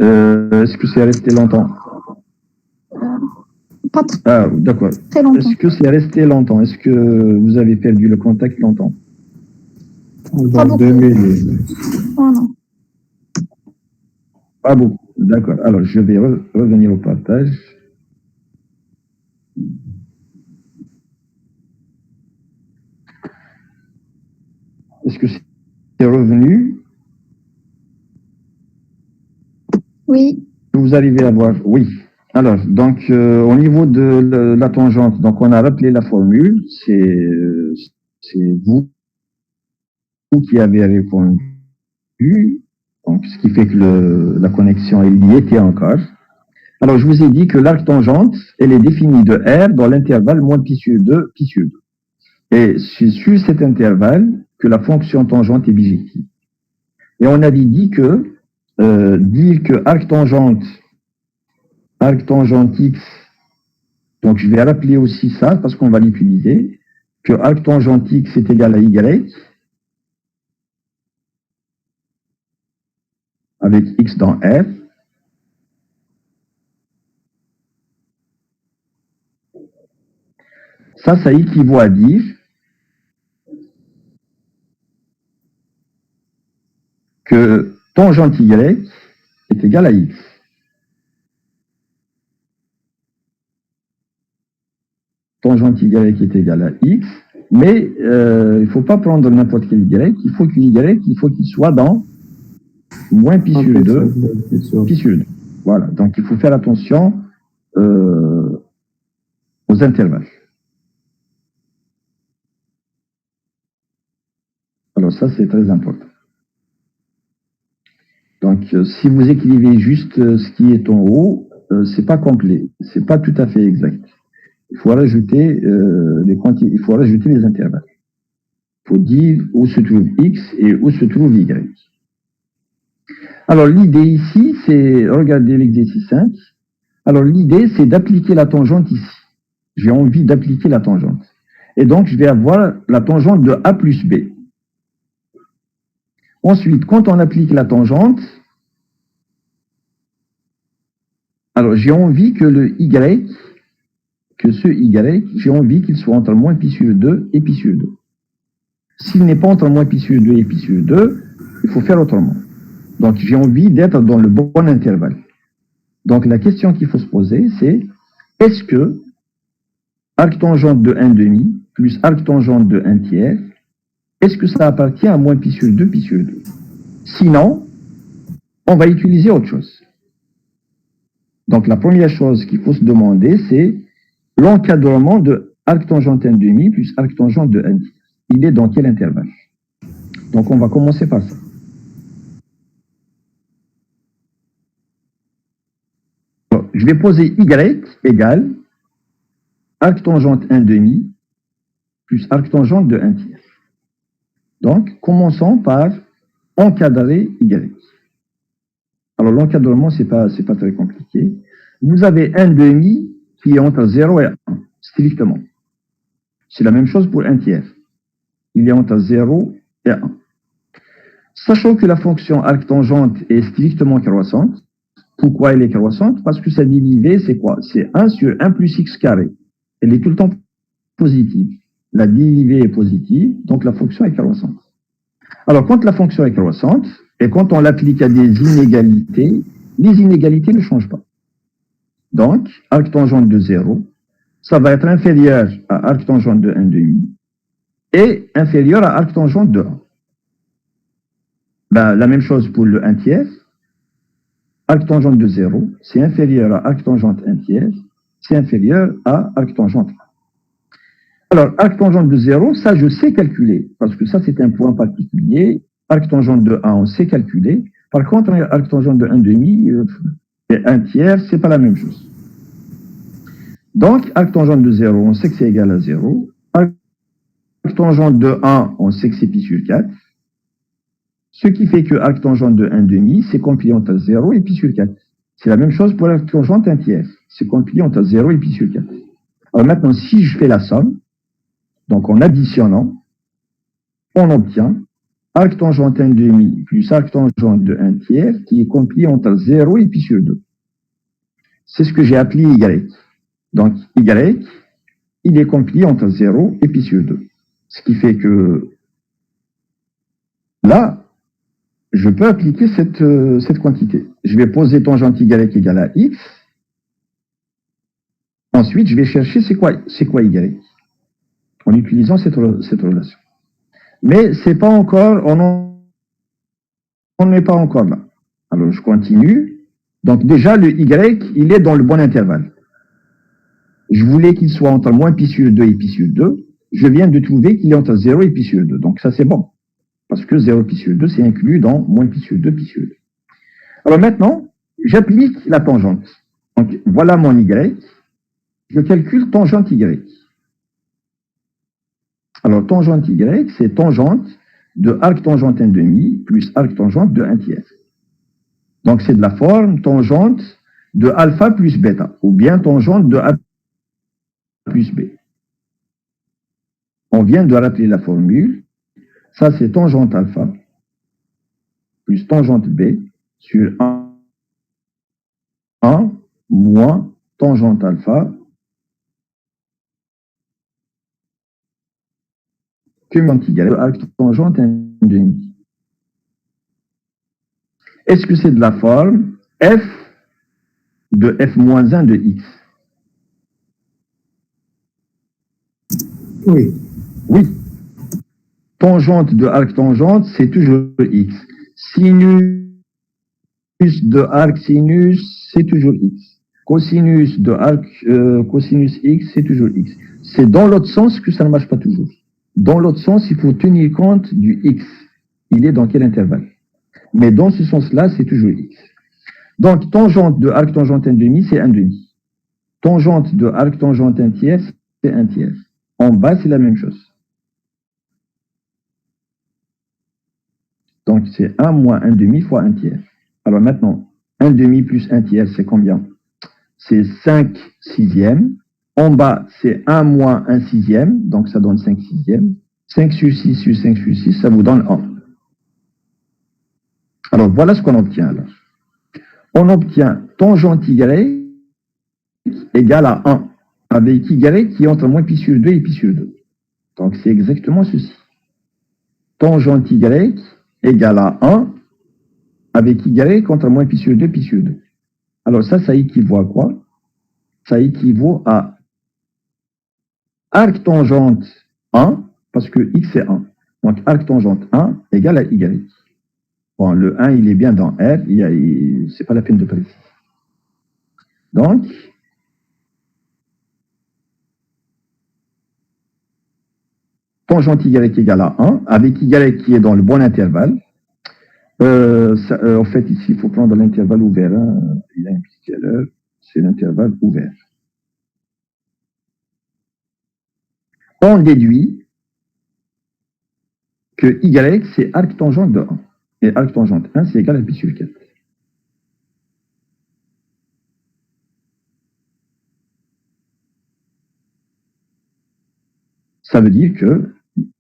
Est-ce que c'est resté longtemps? Pas Ah, d'accord. très longtemps. Est-ce que c'est resté longtemps? Est-ce que vous avez perdu le contact longtemps? Pas Dans beaucoup. 2000. Oh non. Pas beaucoup. D'accord. Alors, je vais revenir au partage. Est-ce que c'est revenu? Oui. Vous arrivez à voir? Oui. Alors, donc, au niveau de la tangente, donc on a rappelé la formule. C'est vous qui avez répondu. Donc, ce qui fait que la connexion elle y était encore. Alors, je vous ai dit que l'arc tangente, elle est définie de R dans l'intervalle moins pi sur 2, pi sur 2. Et c'est sur cet intervalle que la fonction tangente est bijective. Et on avait dit que dire que arc tangente x, donc je vais rappeler aussi ça parce qu'on va l'utiliser, que arc tangente x est égal à y avec x dans R. Ça équivaut à dire que tangente y est égal à x. Tangente y est égal à x, mais il ne faut pas prendre n'importe quel y, il faut qu'il soit dans moins pi sur 2, pi sur 2. Voilà, donc il faut faire attention aux intervalles. Alors ça, c'est très important. Donc, si vous écrivez juste ce qui est en haut, c'est pas complet, c'est pas tout à fait exact. Il faut rajouter il faut rajouter les intervalles. Il faut dire où se trouve x et où se trouve y. Alors l'idée ici, c'est, regardez l'exercice 5. Alors l'idée, c'est d'appliquer la tangente ici. J'ai envie d'appliquer la tangente. Et donc, je vais avoir la tangente de A plus B. Ensuite, quand on applique la tangente, Alors, j'ai envie que ce y, j'ai envie qu'il soit entre moins pi sur 2 et pi sur 2. S'il n'est pas entre moins pi sur 2 et pi sur 2, il faut faire autrement. Donc, j'ai envie d'être dans le bon intervalle. Donc, la question qu'il faut se poser, c'est est-ce que arc tangente de 1,5 plus arc tangente de 1 tiers, est-ce que ça appartient à moins pi sur 2, pi sur 2? Sinon, on va utiliser autre chose. Donc, la première chose qu'il faut se demander, c'est l'encadrement de arc tangente 1,5 plus arc tangente de 1 tiers. Il est dans quel intervalle? Donc, on va commencer par ça. Alors, je vais poser y égale arc tangente 1,5 plus arc tangente de 1 tiers. Donc, commençons par encadrer y. Alors, l'encadrement, c'est pas très compliqué. Vous avez 1,5 qui est entre 0 et 1, strictement. C'est la même chose pour 1 tiers. Il est entre 0 et 1. Sachant que la fonction arc tangente est strictement croissante, pourquoi elle est croissante? Parce que sa dérivée, c'est quoi? C'est 1 sur 1 plus x carré. Elle est tout le temps positive. La dérivée est positive, donc la fonction est croissante. Alors, quand la fonction est croissante, et quand on l'applique à des inégalités, les inégalités ne changent pas. Donc, arc tangente de 0, ça va être inférieur à arc tangente de 1,5 et inférieur à arc tangente de 1. Ben, la même chose pour le 1 tiers. Arc tangente de 0, c'est inférieur à arc tangente 1 tiers, c'est inférieur à arc tangente 1. Alors, arc tangente de 0, ça, je sais calculer, parce que ça, c'est un point particulier. Arc tangente de 1, on sait calculer. Par contre, arc tangente de 1,5 et 1 tiers, c'est pas la même chose. Donc, arc tangente de 0, on sait que c'est égal à 0. Arc tangente de 1, on sait que c'est pi sur 4. Ce qui fait que arc tangente de 1,5, c'est compilé entre 0 et pi sur 4. C'est la même chose pour arc tangente 1 tiers. C'est compilé entre 0 et pi sur 4. Alors maintenant, si je fais la somme, donc en additionnant, on obtient arc tangente 1,5 plus arc tangente de 1 tiers qui est compilé entre 0 et pi sur 2. C'est ce que j'ai appelé y. Donc y, il est compilé entre 0 et pi sur 2. Ce qui fait que là, je peux appliquer cette quantité. Je vais poser tangente y égale à x. Ensuite, je vais chercher c'est quoi y en utilisant cette relation. Mais c'est pas encore, on n'est pas encore là. Alors, je continue. Donc, déjà, le y, il est dans le bon intervalle. Je voulais qu'il soit entre moins pi sur 2 et pi sur 2. Je viens de trouver qu'il est entre 0 et pi sur 2. Donc, ça, c'est bon. Parce que 0 pi sur 2, c'est inclus dans moins pi sur 2, pi sur 2. Alors maintenant, j'applique la tangente. Donc, voilà mon y. Je calcule tangente y. Alors, tangente y, c'est tangente de arc tangente 1,5 plus arc tangente de 1 tiers. Donc, c'est de la forme tangente de alpha plus bêta, ou bien tangente de a plus b. On vient de rappeler la formule. Ça, c'est tangente alpha plus tangente b sur 1 moins tangente alpha que égale arc tangente 1,5. Est-ce que c'est de la forme f de f moins 1 de x? Oui. Oui. Tangente de arc tangente, c'est toujours x. Sinus de arc sinus, c'est toujours x. Cosinus de arc cosinus x, c'est toujours x. C'est dans l'autre sens que ça ne marche pas toujours. Dans l'autre sens, il faut tenir compte du x. Il est dans quel intervalle? Mais dans ce sens-là, c'est toujours x. Donc, tangente de arc tangente 1,5, c'est 1,5. Tangente de arc tangente 1 tiers, c'est 1 tiers. En bas, c'est la même chose. Donc, c'est 1 moins 1,5 fois 1 tiers. Alors maintenant, 1,5 plus 1 tiers, c'est combien? C'est 5 sixièmes. En bas, c'est 1 moins 1 sixième, donc ça donne 5 sixièmes. 5 sur 6 sur 5 sur 6, ça vous donne 1. Alors, voilà ce qu'on obtient alors. On obtient tangente y égale à 1, avec y qui est entre moins pi sur 2 et pi sur 2. Donc c'est exactement ceci. Tangente y égale à 1, avec y entre moins pi sur 2, pi sur 2. Alors ça équivaut à quoi? Ça équivaut à arc tangente 1, parce que x est 1. Donc arc tangente 1 égale à y. Bon, le 1, il est bien dans R, c'est pas la peine de préciser. Donc, tangente y égale à 1, avec y qui est dans le bon intervalle. En fait, ici, il faut prendre l'intervalle ouvert. Hein. Il y a une petite erreur, c'est l'intervalle ouvert. On déduit que y, c'est arc tangente de 1. Et arc tangente 1, c'est égal à pi sur 4. Ça veut dire que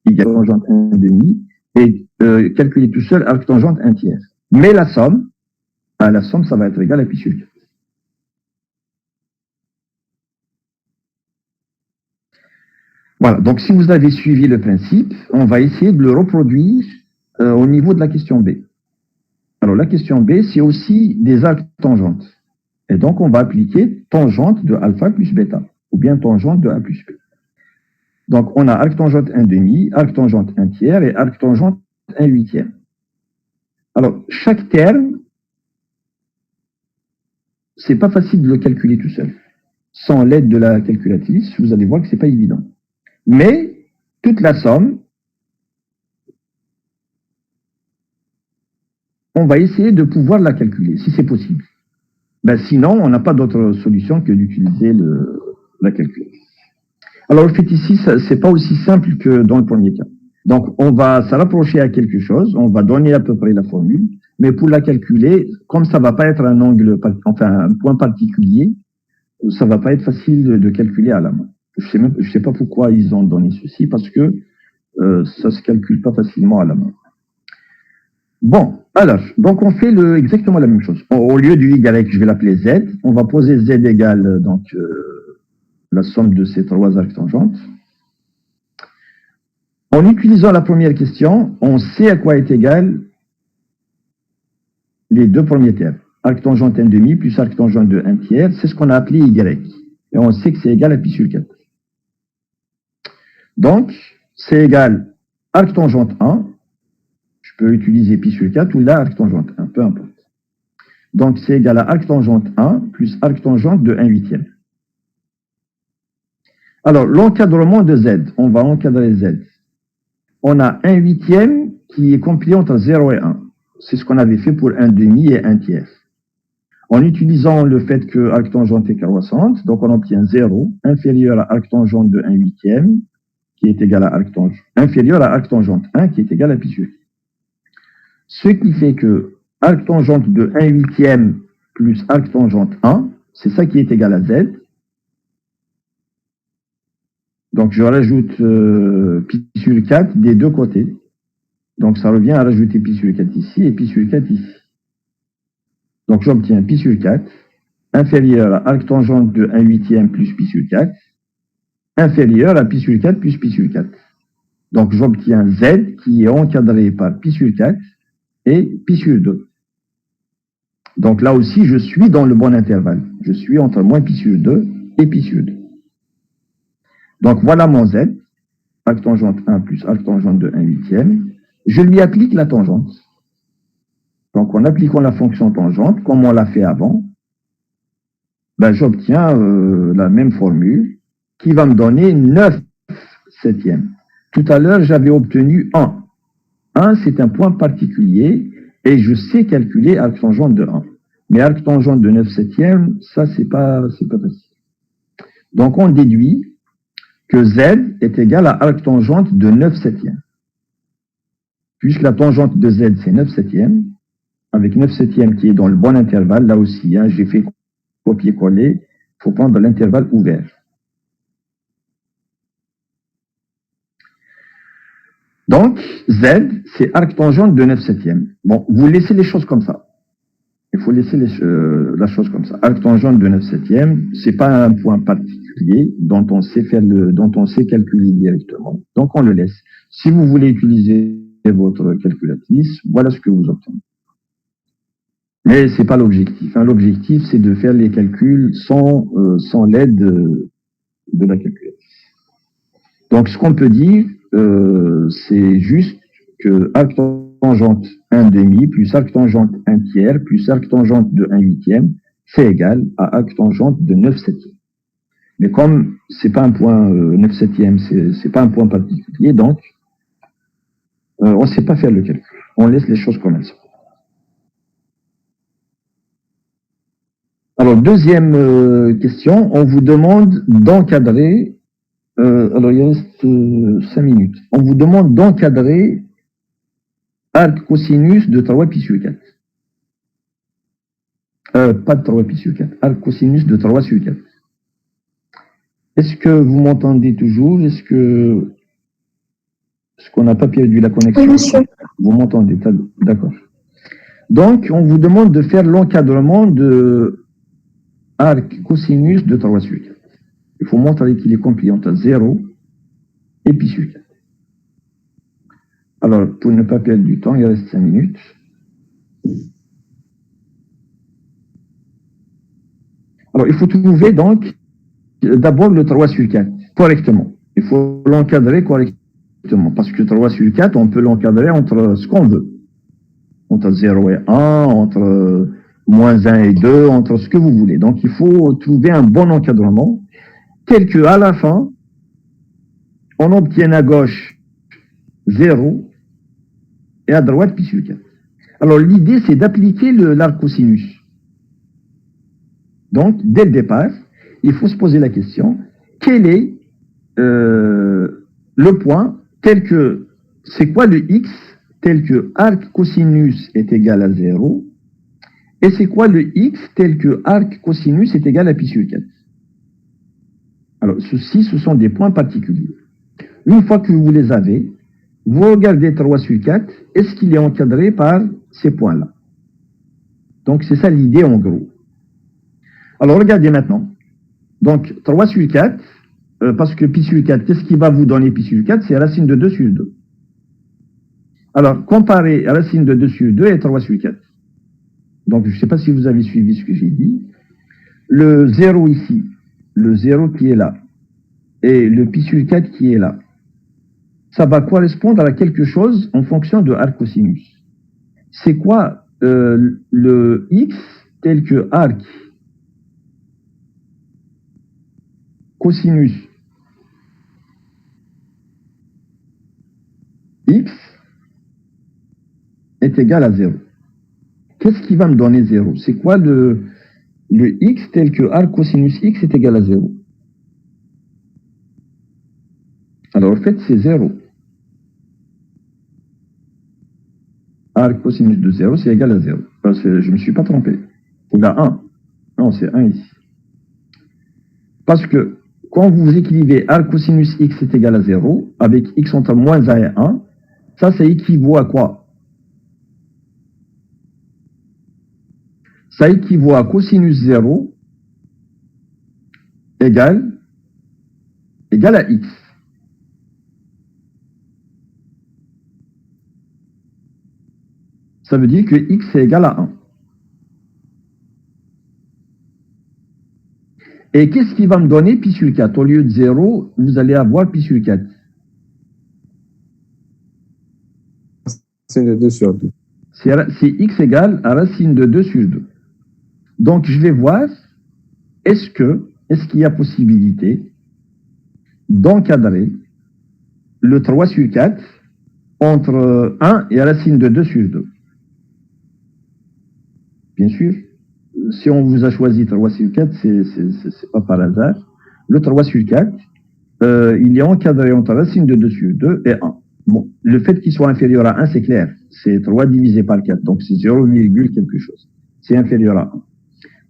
y tangente 1 demi est calculé tout seul arc tangente 1 tiers. Mais la somme, ça va être égal à pi sur 4. Voilà, donc si vous avez suivi le principe, on va essayer de le reproduire au niveau de la question B. Alors la question B, c'est aussi des arcs tangentes. Et donc on va appliquer tangente de alpha plus bêta, ou bien tangente de A plus B. Donc on a arc tangente 1 demi, arc tangente 1 tiers et arc tangente 1 huitième. Alors chaque terme, c'est pas facile de le calculer tout seul. Sans l'aide de la calculatrice, vous allez voir que c'est pas évident. Mais toute la somme, on va essayer de pouvoir la calculer, si c'est possible. Ben, sinon, on n'a pas d'autre solution que d'utiliser la calculatrice. Alors, le fait ici, c'est pas aussi simple que dans le premier cas. Donc, on va se rapprocher à quelque chose, on va donner à peu près la formule, mais pour la calculer, comme ça va pas être un angle, enfin un point particulier, ça va pas être facile de calculer à la main. Je sais pas pourquoi ils ont donné ceci, parce que ça se calcule pas facilement à la main. Bon, alors, donc on fait exactement la même chose. Au lieu du y, je vais l'appeler z. On va poser z égale donc la somme de ces trois arcs tangentes. En utilisant la première question, on sait à quoi est égal les deux premiers termes. Arc tangente 1 demi plus arc tangente de 1 tiers, c'est ce qu'on a appelé y. Et on sait que c'est égal à pi sur 4. Donc, c'est égal arc tangente 1. Je peux utiliser pi sur 4 ou là arc tangente 1, peu importe. Donc, c'est égal à arc tangente 1 plus arc tangente de 1 huitième. Alors, l'encadrement de z, on va encadrer z. On a 1 huitième qui est compris entre 0 et 1. C'est ce qu'on avait fait pour 1 demi et 1 tiers. En utilisant le fait que arc tangente est croissante, donc on obtient 0 inférieur à arc tangente de 1 huitième, qui est égal à arc tangente, inférieur à arc tangente 1, qui est égal à pi sur 4. Ce qui fait que arc tangente de 1 huitième plus arc tangente 1, c'est ça qui est égal à z. Donc je rajoute pi sur 4 des deux côtés. Donc ça revient à rajouter pi sur 4 ici et pi sur 4 ici. Donc j'obtiens pi sur 4 inférieur à arc tangente de 1 huitième plus pi sur 4 inférieur à pi sur 4 plus pi sur 4. Donc j'obtiens z qui est encadré par pi sur 4 et pi sur 2. Donc là aussi, je suis dans le bon intervalle. Je suis entre moins pi sur 2 et pi sur 2. Donc voilà mon z, arc tangente 1 plus arc tangente de 1 huitième. Je lui applique la tangente. Donc en appliquant la fonction tangente, comme on l'a fait avant, ben, j'obtiens la même formule qui va me donner 9 septièmes. Tout à l'heure, j'avais obtenu 1. 1, c'est un point particulier et je sais calculer arc tangente de 1. Mais arc tangente de 9 septièmes, ça, c'est pas facile. Donc, on déduit que z est égal à arc tangente de 9 septièmes. Puisque la tangente de z, c'est 9 septièmes, avec 9 septièmes qui est dans le bon intervalle, là aussi, hein, j'ai fait copier-coller, il faut prendre l'intervalle ouvert. Donc, z, c'est arc tangente de 9 septièmes. Bon, vous laissez les choses comme ça. Il faut laisser la chose comme ça. Arc tangente de 9/7, c'est pas un point particulier dont on sait calculer directement. Donc on le laisse. Si vous voulez utiliser votre calculatrice, voilà ce que vous obtenez. Mais c'est pas l'objectif. Hein. L'objectif, c'est de faire les calculs sans l'aide de la calculatrice. Donc ce qu'on peut dire, c'est juste que arc tangente 1/2 plus arc tangente 1/3 plus arc tangente de 1/8, c'est égal à arc tangente de 9/7. Mais comme c'est pas un point 9/7, c'est pas un point particulier, donc on ne sait pas faire le calcul. On laisse les choses comme elles sont. Alors, deuxième question, on vous demande d'encadrer, alors il reste 5 minutes, on vous demande d'encadrer arc cosinus de 3 pi sur 4. Pas de 3 pi sur 4, arc cosinus de 3 sur 4. Est-ce que vous m'entendez toujours? Est-ce qu'on n'a pas perdu la connexion? Oui, monsieur. Vous m'entendez? D'accord. Donc, on vous demande de faire l'encadrement de arc cosinus de 3 sur 4. Il faut montrer qu'il est compris entre 0 et pi sur 4. Alors, pour ne pas perdre du temps, il reste 5 minutes. Alors, il faut trouver donc d'abord le 3 sur 4 correctement. Il faut l'encadrer correctement parce que 3 sur 4, on peut l'encadrer entre ce qu'on veut. Entre 0 et 1, entre moins 1 et 2, entre ce que vous voulez. Donc, il faut trouver un bon encadrement tel qu'à la fin, on obtienne à gauche 0 et à droite pi sur 4. Alors, l'idée, c'est d'appliquer l'arc cosinus. Donc, dès le départ, il faut se poser la question, quel est le point tel que, c'est quoi le x tel que arc cosinus est égal à 0 et c'est quoi le x tel que arc cosinus est égal à pi sur 4. Alors, ceci, ce sont des points particuliers. Une fois que vous les avez, vous regardez 3 sur 4, est-ce qu'il est encadré par ces points-là? Donc, c'est ça l'idée en gros. Alors, regardez maintenant. Donc, 3 sur 4, parce que pi sur 4, qu'est-ce qui va vous donner pi sur 4? C'est racine de 2 sur 2. Alors, comparez racine de 2 sur 2 et 3 sur 4. Donc, je ne sais pas si vous avez suivi ce que j'ai dit. Le 0 ici, le 0 qui est là, et le pi sur 4 qui est là, ça va correspondre à quelque chose en fonction de arc cosinus. C'est quoi le x tel que arc cosinus x est égal à 0. Qu'est-ce qui va me donner 0? C'est quoi le x tel que arc cosinus x est égal à 0? Alors, en fait, c'est 0. Arc cosinus de 0, c'est égal à 0. Je ne me suis pas trompé. Il y a 1. Non, c'est 1 ici. Parce que quand vous écrivez arc cosinus x est égal à 0, avec x entre moins 1 et 1, ça équivaut à quoi? Ça équivaut à cosinus 0 égale à x. Ça veut dire que x est égal à 1. Et qu'est-ce qui va me donner pi sur 4? Au lieu de 0, vous allez avoir pi sur 4. Racine de 2 sur 2. C'est x égale à racine de 2 sur 2. Donc, je vais voir, est-ce qu'il y a possibilité d'encadrer le 3 sur 4 entre 1 et racine de 2 sur 2? Bien sûr, si on vous a choisi 3 sur 4, c'est pas par hasard. Le 3 sur 4, il est encadré entre racine de 2 sur 2 et 1. Bon, le fait qu'il soit inférieur à 1, c'est clair. C'est 3 divisé par 4, donc c'est 0, quelque chose. C'est inférieur à 1.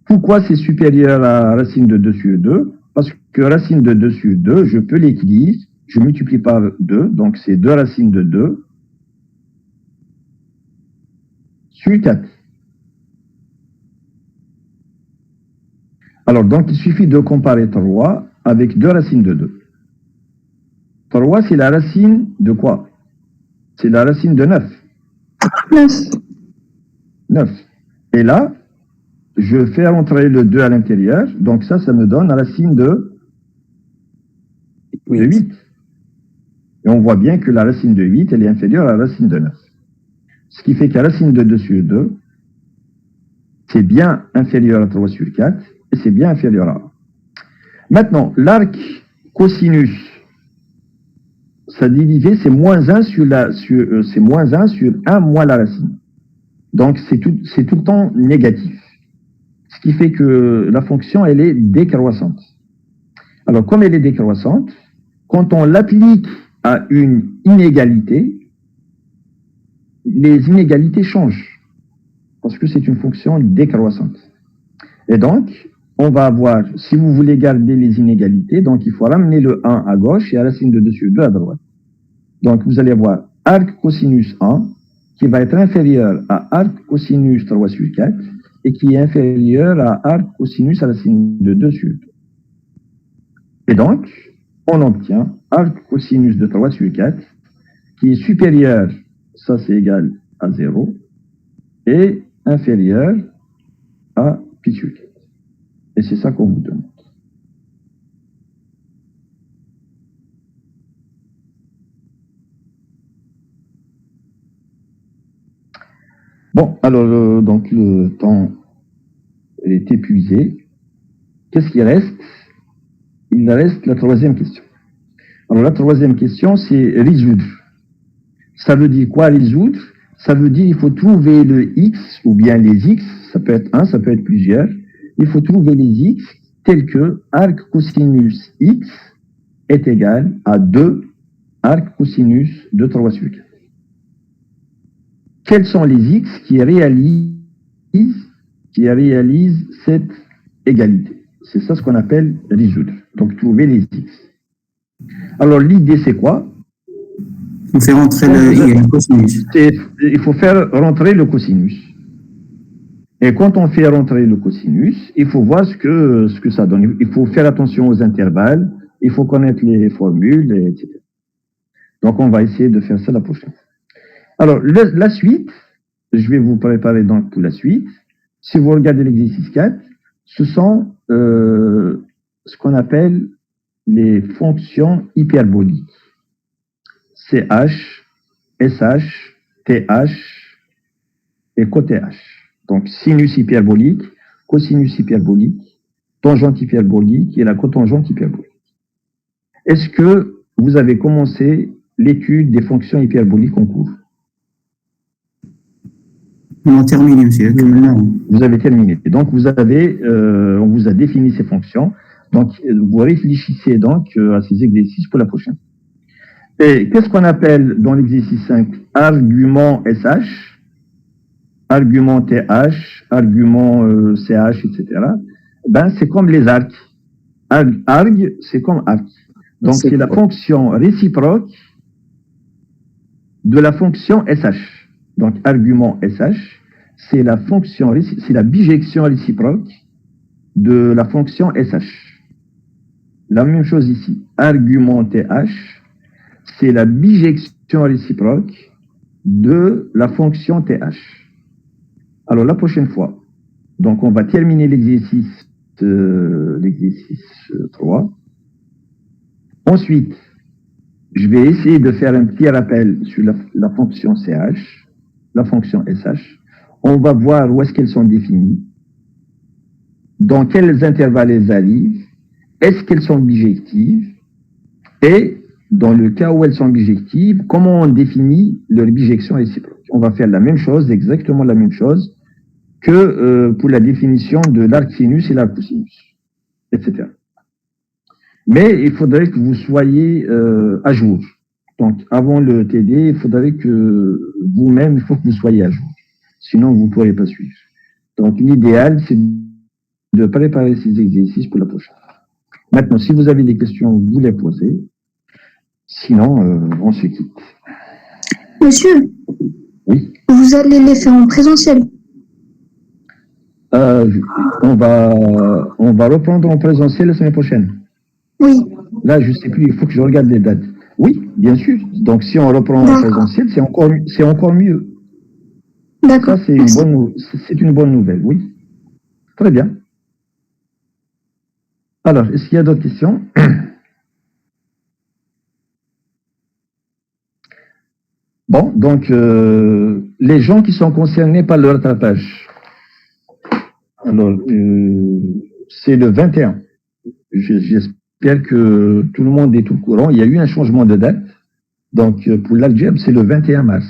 Pourquoi c'est supérieur à racine de 2 sur 2? Parce que racine de 2 sur 2, je peux l'écrire, je multiplie par 2, donc c'est 2 racines de 2 sur 4. Alors, donc, il suffit de comparer 3 avec 2 racines de 2. 3, c'est la racine de quoi? C'est la racine de 9. 9. 9. Et là, je fais rentrer le 2 à l'intérieur. Donc ça me donne la racine de 8. Et on voit bien que la racine de 8, elle est inférieure à la racine de 9. Ce qui fait que la racine de 2 sur 2, c'est bien inférieur à 3 sur 4, et c'est bien inférieur à 1. Maintenant, l'arc cosinus, sa divisée, c'est moins 1 sur 1 moins la racine. Donc, c'est tout le temps négatif. Ce qui fait que la fonction, elle est décroissante. Alors, comme elle est décroissante, quand on l'applique à une inégalité, les inégalités changent. Parce que c'est une fonction décroissante. Et donc, on va avoir, si vous voulez garder les inégalités, donc il faut ramener le 1 à gauche et la racine de 2 sur 2 à droite. Donc, vous allez avoir arc cosinus 1 qui va être inférieur à arc cosinus 3 sur 4 et qui est inférieur à arc cosinus à la racine de 2 sur 2. Et donc, on obtient arc cosinus de 3 sur 4 qui est supérieur, ça c'est égal à 0, et inférieur à pi sur 4. Et c'est ça qu'on vous demande. Bon, alors, donc le temps est épuisé. Qu'est-ce qu'il reste? Il reste la troisième question. Alors, la troisième question, c'est résoudre. Ça veut dire quoi, résoudre? Ça veut dire qu'il faut trouver le x, ou bien les x, ça peut être un, ça peut être plusieurs. Il faut trouver les x tels que arc cosinus x est égal à 2 arc cosinus de 3 sur 4. Quels sont les x qui réalisent cette égalité? C'est ça ce qu'on appelle résoudre. Donc, trouver les x. Alors, l'idée, c'est quoi? On fait rentrer le cosinus. Il faut faire rentrer le cosinus. Et quand on fait rentrer le cosinus, il faut voir ce que ça donne. Il faut faire attention aux intervalles, il faut connaître les formules, etc. Donc, on va essayer de faire ça la prochaine fois. Alors, la suite, je vais vous préparer donc pour la suite. Si vous regardez l'exercice 4, ce sont ce qu'on appelle les fonctions hyperboliques. CH, SH, TH et coTH. Donc, sinus hyperbolique, cosinus hyperbolique, tangente hyperbolique et la cotangente hyperbolique. Est-ce que vous avez commencé l'étude des fonctions hyperboliques en cours? On a terminé, monsieur. Vous avez terminé. Donc, on vous a défini ces fonctions. Donc, vous réfléchissez donc à ces exercices pour la prochaine. Et qu'est-ce qu'on appelle dans l'exercice 5 argument SH, argument TH, argument CH, etc. Ben, c'est comme les arcs. Arg, c'est comme arc. Donc, c'est la fonction réciproque de la fonction SH. Donc, argument SH, c'est la bijection réciproque de la fonction SH. La même chose ici. Argument TH, c'est la bijection réciproque de la fonction TH. Alors, la prochaine fois, donc on va terminer l'exercice 3. Ensuite, je vais essayer de faire un petit rappel sur la fonction CH, la fonction SH. On va voir où est-ce qu'elles sont définies, dans quels intervalles elles arrivent, est-ce qu'elles sont bijectives, et dans le cas où elles sont bijectives, comment on définit leur bijection réciproque. On va faire la même chose, exactement la même chose, que pour la définition de l'arc sinus et l'arc cosinus, etc. Mais il faudrait que vous soyez à jour. Donc, avant le TD, il faudrait que vous-même, il faut que vous soyez à jour. Sinon, vous ne pourrez pas suivre. Donc, l'idéal, c'est de préparer ces exercices pour la prochaine. Maintenant, si vous avez des questions, vous les posez. Sinon, on se quitte. Monsieur, oui. Vous allez les faire en présentiel? On va reprendre en présentiel la semaine prochaine. Oui. Là, je ne sais plus, il faut que je regarde les dates. Oui, bien sûr. Donc, si on reprend en D'accord. présentiel, c'est encore mieux. D'accord. Ça, c'est une bonne nouvelle, oui. Très bien. Alors, est-ce qu'il y a d'autres questions? Bon, donc, les gens qui sont concernés par le rattrapage, alors, c'est le 21. J'espère que tout le monde est au courant. Il y a eu un changement de date. Donc, pour l'algèbre, c'est le 21 mars.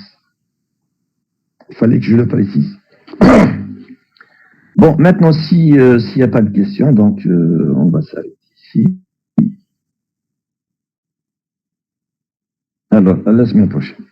Il fallait que je le précise. Bon, maintenant, s'il n'y a pas de questions, donc, on va s'arrêter ici. Alors, à la semaine prochaine.